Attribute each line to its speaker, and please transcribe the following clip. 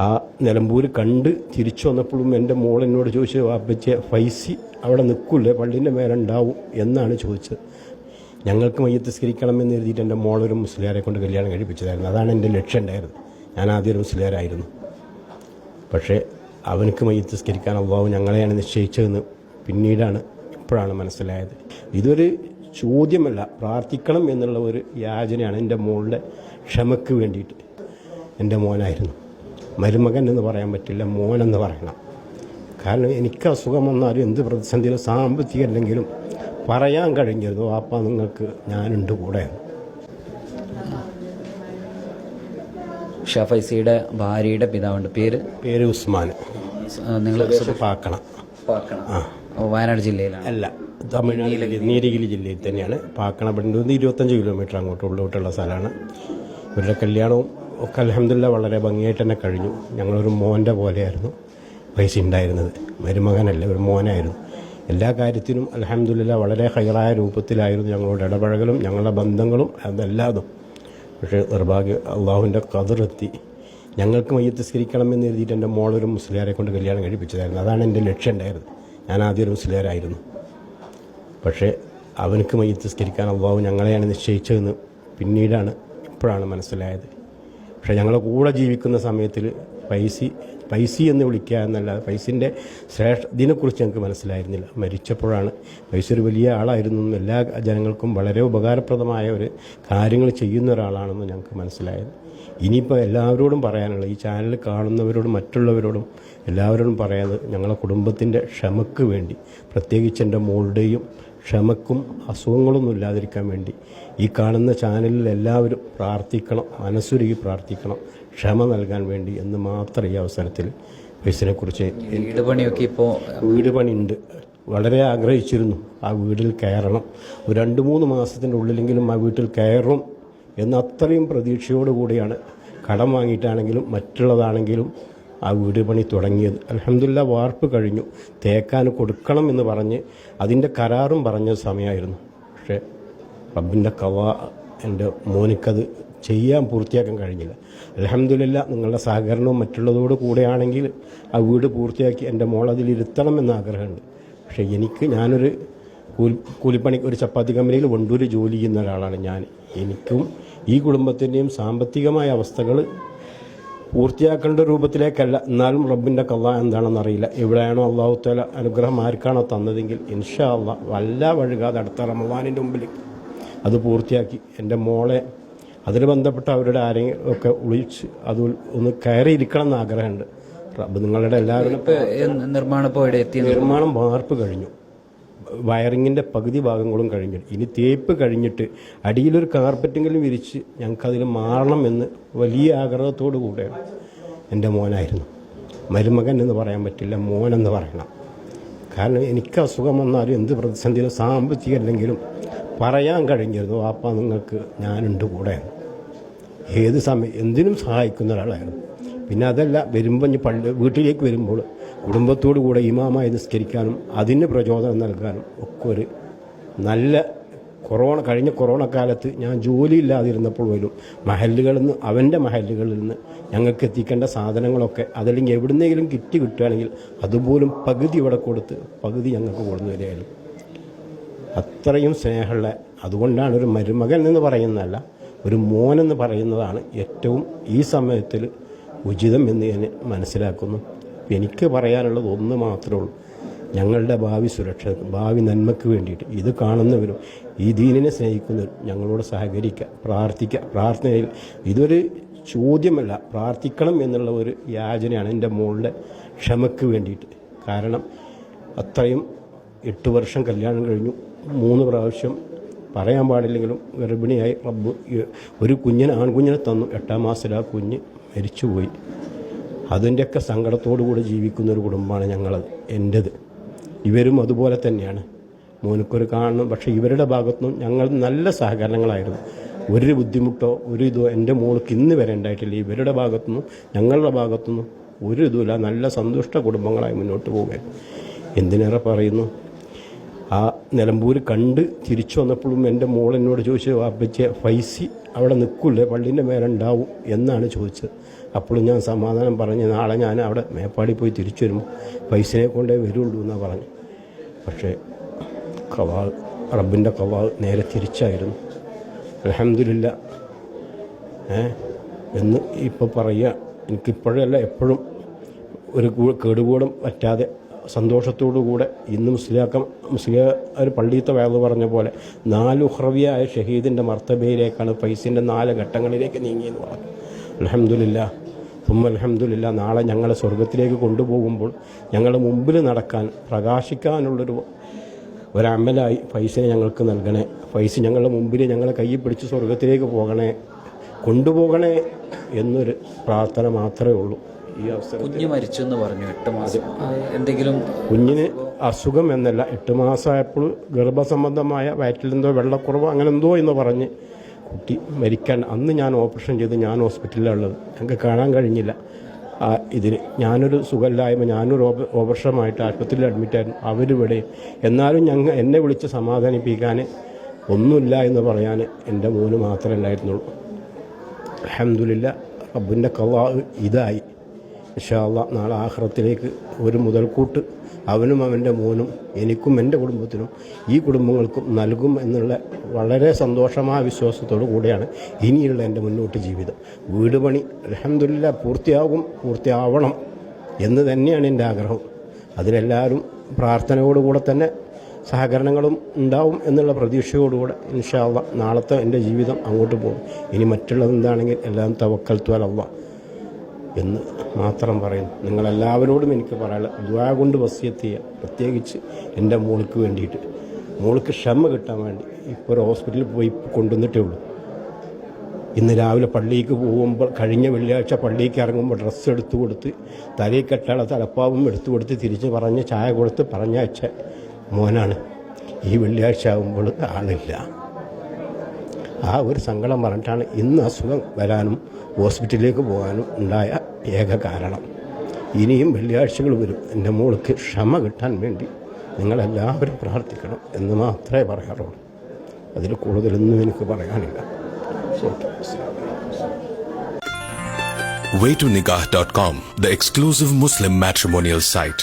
Speaker 1: ആ നിലമ്പൂർ കണ്ട് തിരിച്ചു വന്നപ്പോഴും എൻ്റെ മോൾ എന്നോട് ചോദിച്ചു, അപ്പച്ചെ ഫൈസി അവിടെ നിൽക്കില്ലേ, പള്ളീൻ്റെ മേലുണ്ടാവും എന്നാണ് ചോദിച്ചത്. ഞങ്ങൾക്ക് മയ്യത്ത് സ്കരിക്കണമെന്ന് എഴുതിയിട്ട് എൻ്റെ മോളൊരു മുസ്ലിയാരെ കൊണ്ട് കല്യാണം കഴിപ്പിച്ചതായിരുന്നു. അതാണ് എൻ്റെ ലക്ഷ്യം ഉണ്ടായിരുന്നത്. ഞാൻ ആദ്യം ഒരു മുസ്ലിയാരായിരുന്നു. പക്ഷേ അവനക്ക് മയ്യത്ത് സ്കരിക്കാൻ അള്ളാഹു ഞങ്ങളെയാണ് നിശ്ചയിച്ചതെന്ന് പിന്നീടാണ് ഇപ്പോഴാണ് മനസ്സിലായത്. ഇതൊരു ചോദ്യമല്ല, പ്രാർത്ഥിക്കണം എന്നുള്ള ഒരു യാചനയാണ്. എൻ്റെ മോളുടെ ക്ഷമയ്ക്ക് വേണ്ടിയിട്ട്. എൻ്റെ മോനായിരുന്നു. മരുമകൻ എന്ന് പറയാൻ പറ്റില്ല, മോനെന്ന് പറയണം. കാരണം എനിക്ക് അസുഖം വന്നാലും എന്ത് പ്രതിസന്ധിയിലും സാമ്പത്തികം അല്ലെങ്കിലും പറയാൻ കഴിഞ്ഞിരുന്നു, വാപ്പ നിങ്ങൾക്ക് ഞാനുണ്ട് കൂടെ.
Speaker 2: ഫൈസിയുടെ ഭാര്യയുടെ പിതാവുണ്ട്, പേര്
Speaker 1: ഉസ്മാൻ.
Speaker 2: നിങ്ങൾ
Speaker 1: പാക്കണം.
Speaker 2: വയനാട് ജില്ലയിലാണ്?
Speaker 1: അല്ല, തമിഴ്നാട് നീലഗിരി ജില്ലയിൽ തന്നെയാണ്. പാക്കണം ഇവിടെ 25 കിലോമീറ്റർ അങ്ങോട്ട് ഉള്ളോട്ടുള്ള സ്ഥലമാണ്. ഇവരുടെ കല്യാണവും ഒക്കെ അൽഹംദുലില്ലാ വളരെ ഭംഗിയായിട്ട് തന്നെ കഴിഞ്ഞു. ഞങ്ങളൊരു മോൻ്റെ പോലെയായിരുന്നു പൈസ ഉണ്ടായിരുന്നത്. മരുമകനല്ല, ഒരു മോനായിരുന്നു. എല്ലാ കാര്യത്തിനും അൽഹംദുലില്ലാ വളരെ ഹൈറായ രൂപത്തിലായിരുന്നു ഞങ്ങളുടെ ഇടപഴകലും ഞങ്ങളുടെ ബന്ധങ്ങളും അതെല്ലാതും. പക്ഷേ നിർഭാഗ്യം, അള്ളാഹുവിൻ്റെ ഖദറെത്തി. ഞങ്ങൾക്ക് മയ്യത്ത് സ്കരിക്കണമെന്ന് എഴുതിയിട്ട് എൻ്റെ മോളൊരു മുസ്ലിയാരെ കൊണ്ട് കല്യാണം കഴിപ്പിച്ചതായിരുന്നു. അതാണ് എൻ്റെ ലക്ഷ്യം ഉണ്ടായിരുന്നത്. ഞാൻ ആദ്യം ഒരു മുസ്ലിയാരായിരുന്നു. പക്ഷേ അവനക്ക് മയ്യത്ത് സ്കരിക്കാൻ അള്ളാഹു ഞങ്ങളെയാണ് നിശ്ചയിച്ചതെന്ന് പിന്നീടാണ് ഇപ്പോഴാണ് മനസ്സിലായത്. പക്ഷേ ഞങ്ങളെ കൂടെ ജീവിക്കുന്ന സമയത്തിൽ പൈസി എന്ന് വിളിക്കുക എന്നല്ല, പൈസിൻ്റെ ഇതിനെക്കുറിച്ച് ഞങ്ങൾക്ക് മനസ്സിലായിരുന്നില്ല. മരിച്ചപ്പോഴാണ് പൈസ ഒരു വലിയ ആളായിരുന്നു, എല്ലാ ജനങ്ങൾക്കും വളരെ ഉപകാരപ്രദമായ ഒരു കാര്യങ്ങൾ ചെയ്യുന്ന ഒരാളാണെന്ന് ഞങ്ങൾക്ക് മനസ്സിലായത്. ഇനിയിപ്പോൾ എല്ലാവരോടും പറയാനുള്ള, ഈ ചാനൽ കാണുന്നവരോടും മറ്റുള്ളവരോടും എല്ലാവരോടും പറയാതെ ഞങ്ങളെ കുടുംബത്തിൻ്റെ ക്ഷമക്ക് വേണ്ടി, പ്രത്യേകിച്ച് എൻ്റെ മോളുടെയും ക്ഷമക്കും അസുഖങ്ങളൊന്നും ഇല്ലാതിരിക്കാൻ വേണ്ടി ഈ കാണുന്ന ചാനലിൽ എല്ലാവരും പ്രാർത്ഥിക്കണം, മനസ്സുരുകി പ്രാർത്ഥിക്കണം, ക്ഷമ നൽകാൻ വേണ്ടി എന്ന് മാത്രം ഈ അവസരത്തിൽ പൈസനെക്കുറിച്ച്. വീട് പണിയുണ്ട്, വളരെ ആഗ്രഹിച്ചിരുന്നു ആ വീട്ടിൽ കയറണം. ഒരു 2-3 മാസത്തിൻ്റെ ഉള്ളിലെങ്കിലും ആ വീട്ടിൽ കയറും എന്ന അത്രയും പ്രതീക്ഷയോടുകൂടിയാണ് കടം വാങ്ങിയിട്ടാണെങ്കിലും മറ്റുള്ളതാണെങ്കിലും ആ വീട് പണി തുടങ്ങിയത്. അൽഹംദുലില്ലാ വാർപ്പ് കഴിഞ്ഞു. തേക്കാൻ കൊടുക്കണം എന്ന് പറഞ്ഞ് അതിൻ്റെ കരാറും പറഞ്ഞ സമയമായിരുന്നു. പക്ഷേ റബ്ബിൻ്റെ ഖളാ, എൻ്റെ മോനിക്കത് ചെയ്യാൻ പൂർത്തിയാക്കാൻ കഴിഞ്ഞില്ല. അൽഹംദുലില്ലാ നിങ്ങളുടെ സഹകരണവും മറ്റുള്ളതോട് കൂടെയാണെങ്കിൽ ആ വീട് പൂർത്തിയാക്കി എൻ്റെ മോൾ അതിലിരുത്തണമെന്ന് ആഗ്രഹമുണ്ട്. പക്ഷേ ഞാനൊരു കൂലിപ്പണി, ഒരു ചപ്പാത്തി കമ്പനിയിൽ വണ്ടൂർ ജോലി ചെയ്യുന്ന ഒരാളാണ് ഞാൻ. എനിക്കും ഈ കുടുംബത്തിൻ്റെയും സാമ്പത്തികമായ അവസ്ഥകൾ പൂർത്തിയാക്കേണ്ട രൂപത്തിലേക്കല്ല. എന്നാലും റബ്ബിൻ്റെ ഖളാ എന്താണെന്നറിയില്ല. എവിടെയാണോ അള്ളാഹു തആല അനുഗ്രഹം ആർക്കാണോ തന്നതെങ്കിൽ ഇൻഷാ അള്ളാഹ് വല്ല വഴുകാതെ അടുത്ത റമളാനിൻ്റെ മുമ്പിൽ അത് പൂർത്തിയാക്കി എൻ്റെ മോളെ അതിന് ബന്ധപ്പെട്ട അവരുടെ ആരെങ്കിലും ഒക്കെ വിളിച്ച് അത് ഒന്ന് കയറിയിരിക്കണം എന്ന് ആഗ്രഹമുണ്ട്. റബ്ബ് നിങ്ങളുടെ എല്ലാവരും. നിർമ്മാണം വാർപ്പ് കഴിഞ്ഞു, വയറിങ്ങിൻ്റെ പകുതി ഭാഗങ്ങളും കഴിഞ്ഞു. ഇനി തേപ്പ് കഴിഞ്ഞിട്ട് അടിയിലൊരു കാർപ്പറ്റെങ്കിലും വിരിച്ച് ഞങ്ങൾക്കതിൽ മാറണം എന്ന് വലിയ ആഗ്രഹത്തോടു കൂടെയാണ്. എൻ്റെ മോനായിരുന്നു. മരുമകൻ എന്ന് പറയാൻ പറ്റില്ല, മോനെന്ന് പറയണം. കാരണം എനിക്ക് അസുഖം വന്നാലും എന്ത് പ്രതിസന്ധിയിലും സാമ്പത്തികം അല്ലെങ്കിലും പറയാൻ കഴിഞ്ഞിരുന്നു, വാപ്പ നിങ്ങൾക്ക് ഞാനുണ്ട് കൂടെ. ഏത് സമയം എന്തിനും സഹായിക്കുന്ന ഒരാളായിരുന്നു. പിന്നെ അതല്ല, വരുമ്പോൾ വീട്ടിലേക്ക് വരുമ്പോൾ കുടുംബത്തോടു കൂടെ ഇമാമായി നിസ്കരിക്കാനും അതിന് പ്രചോദനം നൽകാനും ഒക്കെ ഒരു നല്ല കഴിഞ്ഞ കൊറോണ കാലത്ത് ഞാൻ ജോലിയില്ലാതിരുന്നപ്പോൾ പോലും അവൻ്റെ മഹല്ലുകളിൽ നിന്ന് ഞങ്ങൾക്ക് എത്തിക്കേണ്ട സാധനങ്ങളൊക്കെ അതല്ലെങ്കിൽ എവിടുന്നെങ്കിലും കിറ്റ് കിട്ടുകയാണെങ്കിൽ അതുപോലും പകുതി ഇവിടെ കൊടുത്ത് പകുതി ഞങ്ങൾക്ക് കൊടുന്നു വരികയായിരുന്നു. അത്രയും സ്നേഹമുള്ള, അതുകൊണ്ടാണ് ഒരു മരുമകൻ എന്ന് പറയുന്നതല്ല, ഒരു മോനെന്ന് പറയുന്നതാണ് ഏറ്റവും ഈ സമയത്തിൽ ഉചിതം എന്ന് ഞാൻ മനസ്സിലാക്കുന്നു. എനിക്ക് പറയാനുള്ളത് ഒന്ന് മാത്രമേ ഉള്ളൂ. ഞങ്ങളുടെ ഭാവി സുരക്ഷ, ഭാവി നന്മയ്ക്ക് വേണ്ടിയിട്ട് ഇത് കാണുന്നവരും ഈ ദീനിനെ സ്നേഹിക്കുന്നവരും ഞങ്ങളോട് സഹകരിക്കുക, പ്രാർത്ഥിക്കുക. പ്രാർത്ഥനയിൽ ഇതൊരു ചോദ്യമല്ല, പ്രാർത്ഥിക്കണം എന്നുള്ള ഒരു യാചനയാണ് എൻ്റെ മോളുടെ ക്ഷമയ്ക്ക് വേണ്ടിയിട്ട്. കാരണം അത്രയും 8 വർഷം കല്യാണം കഴിഞ്ഞു, 3 പ്രാവശ്യം പറയാൻ പാടില്ലെങ്കിലും ഗർഭിണിയായി റബ്ബ് ഒരു ആൺകുഞ്ഞിനെ തന്നു. 8-ാം മാസത്തിൽ ആ കുഞ്ഞ് മരിച്ചുപോയി. അതിൻ്റെയൊക്കെ സങ്കടത്തോടു കൂടി ജീവിക്കുന്ന ഒരു കുടുംബമാണ് ഞങ്ങളത്, എൻ്റേത്. ഇവരും അതുപോലെ തന്നെയാണ്. മോനക്കൊരു കാണണം. പക്ഷേ ഇവരുടെ ഭാഗത്തുനിന്നും ഞങ്ങൾ നല്ല സഹകരണങ്ങളായിരുന്നു. ഒരു ബുദ്ധിമുട്ടോ ഒരു ഇതോ എൻ്റെ മോൾക്ക് ഇന്ന് വരെ ഉണ്ടായിട്ടില്ല. ഇവരുടെ ഭാഗത്തുനിന്നും ഞങ്ങളുടെ ഭാഗത്തുനിന്നും ഒരു ഇതുമില്ല. നല്ല സന്തുഷ്ട കുടുംബങ്ങളായി മുന്നോട്ട് പോവുകയാണ്. എന്തിനേറെ പറയുന്നു, ആ നിലമ്പൂർ കണ്ട് തിരിച്ചു വന്നപ്പോഴും എൻ്റെ മോൾ എന്നോട് ചോദിച്ചു, അപ്പച്ചെ ഫൈസി അവിടെ നിൽക്കില്ലേ, പള്ളീൻ്റെ മേലുണ്ടാവും എന്നാണ് ചോദിച്ചത്. അപ്പോഴും ഞാൻ സമാധാനം പറഞ്ഞ് നാളെ ഞാൻ അവിടെ മേപ്പാടി പോയി തിരിച്ചു വരുമ്പോൾ പൈസയെ കൊണ്ടേ വരുള്ളൂ എന്നാണ് പറഞ്ഞു. പക്ഷേ ഖവാ റബ്ബിൻ്റെ ഖവാ നേരെ തിരിച്ചായിരുന്നു. അൽഹംദുലില്ലാ എന്ന് ഇപ്പോൾ പറയുക. എനിക്കിപ്പോഴല്ല എപ്പോഴും ഒരു കേടുകൂടം പറ്റാതെ സന്തോഷത്തോടു കൂടെ ഇന്ന് മുസ്ലിയാർ പള്ളിയത്തെ വേദ പറഞ്ഞ പോലെ 4 ഉഖ്റവിയായ ഷഹീദിൻ്റെ മർത്തബയിലേക്കാണ് ഫൈസിൻ്റെ 4 ഘട്ടങ്ങളിലേക്ക് നീങ്ങിയെന്ന് പറഞ്ഞു. അൽഹംദുലില്ലാ അൽഹംദുലില്ലാ. നാളെ ഞങ്ങളെ സ്വർഗത്തിലേക്ക് കൊണ്ടുപോകുമ്പോൾ ഞങ്ങളുടെ മുമ്പിൽ നടക്കാൻ ഒരമലായി ഫൈസിനെ ഞങ്ങൾക്ക് നൽകണേ. ഫൈസ് ഞങ്ങളുടെ മുമ്പിൽ ഞങ്ങളെ കൈ പിടിച്ച് സ്വർഗത്തിലേക്ക് കൊണ്ടുപോകണേ എന്നൊരു പ്രാർത്ഥന മാത്രമേ ഉള്ളൂ. ഈ അവസരം
Speaker 2: കുഞ്ഞ് മരിച്ചു എന്ന് പറഞ്ഞു 8 മാസം എന്തെങ്കിലും
Speaker 1: കുഞ്ഞിന് അസുഖം എന്നല്ല, 8 മാസമായപ്പോൾ ഗർഭസംബന്ധമായ വയറ്റിലെന്തോ വെള്ളക്കുറവ് അങ്ങനെ എന്തോ എന്ന് പറഞ്ഞ് കുട്ടി മരിക്കാൻ അന്ന് ഞാൻ ഓപ്പറേഷൻ ചെയ്ത് ഞാൻ ഹോസ്പിറ്റലിലുള്ളത്. ഞങ്ങൾക്ക് കാണാൻ കഴിഞ്ഞില്ല. ഇതിന് ഞാനൊരു സുഖമില്ലായ്മ ഞാനൊരു ഓപ്പറേഷനായിട്ട് ആശുപത്രിയിൽ അഡ്മിറ്റായിരുന്നു. അവരിവിടെ എന്നാലും എന്നെ വിളിച്ച് സമാധാനിപ്പിക്കാൻ ഒന്നുമില്ല എന്ന് പറയാൻ എൻ്റെ മോന് മാത്രമേ ഉണ്ടായിരുന്നുള്ളൂ. അൽഹംദുലില്ലാ റബ്ബിൻ്റെ ഖളാ ഇതായി. ഇൻഷാ അല്ലാഹ് നാളെ ആഖിറത്തിലേക്ക് ഒരു മുതൽക്കൂട്ട് അവനും അവൻ്റെ മോനും എനിക്കും എൻ്റെ കുടുംബത്തിനും ഈ കുടുംബങ്ങൾക്കും നൽകും എന്നുള്ള വളരെ സന്തോഷമായ വിശ്വാസത്തോടു കൂടെയാണ് ഇനിയുള്ള എൻ്റെ മുന്നോട്ട് ജീവിതം. വീട് പണി അൽഹംദുലില്ലാ പൂർത്തിയാവണം എന്ന് തന്നെയാണ് എൻ്റെ ആഗ്രഹം. അതിനെല്ലാവരും പ്രാർത്ഥനയോടുകൂടെ തന്നെ സഹകരണങ്ങളും ഉണ്ടാവും എന്നുള്ള പ്രതീക്ഷയോടുകൂടെ ഇൻഷാ അല്ലാഹ് നാളത്തെ എൻ്റെ ജീവിതം അങ്ങോട്ട് പോകും. ഇനി മറ്റുള്ളത് എന്താണെങ്കിൽ എല്ലാം തവക്കൽതു അലല്ലാഹ് എന്ന് മാത്രം പറയുന്നു. നിങ്ങളെല്ലാവരോടും എനിക്ക് പറയാനുള്ള ദുആ കൊണ്ട് വസിയത്ത് ചെയ്യുക. പ്രത്യേകിച്ച് എൻ്റെ മോൾക്ക് വേണ്ടിയിട്ട്, മോൾക്ക് ക്ഷമ കിട്ടാൻ വേണ്ടി. ഇപ്പോൾ ഒരു ഹോസ്പിറ്റലിൽ പോയി കൊണ്ടുവന്നിട്ടേ ഉള്ളൂ. ഇന്ന് രാവിലെ പള്ളിക്ക് പോകുമ്പോൾ കഴിഞ്ഞ വെള്ളിയാഴ്ച പള്ളിക്ക് ഇറങ്ങുമ്പോൾ ഡ്രസ്സ് എടുത്തു കൊടുത്ത് തലയിൽ കെട്ടാളെ തലപ്പാവും എടുത്തു കൊടുത്ത് തിരിച്ച് പറഞ്ഞ് ചായ കൊടുത്ത് പറഞ്ഞയച്ച മോനാണ്. ഈ വെള്ളിയാഴ്ച ആകുമ്പോൾ ആളില്ല. ആ ഒരു സങ്കടം പറഞ്ഞിട്ടാണ് ഇന്ന് അസുഖം വരാനും ഹോസ്പിറ്റലിലേക്ക് പോകാനും ഉണ്ടായ ഏക കാരണം. ഇനിയും വെള്ളിയാഴ്ചകൾ വരും. എൻ്റെ മോൾക്ക് ക്ഷമ കിട്ടാൻ വേണ്ടി നിങ്ങളെല്ലാവരും പ്രാർത്ഥിക്കണം എന്ന് മാത്രമേ പറയാറുള്ളൂ. അതിൽ കൂടുതലൊന്നും എനിക്ക് പറയാനില്ല.
Speaker 3: waytonikah.com, the exclusive Muslim matrimonial site.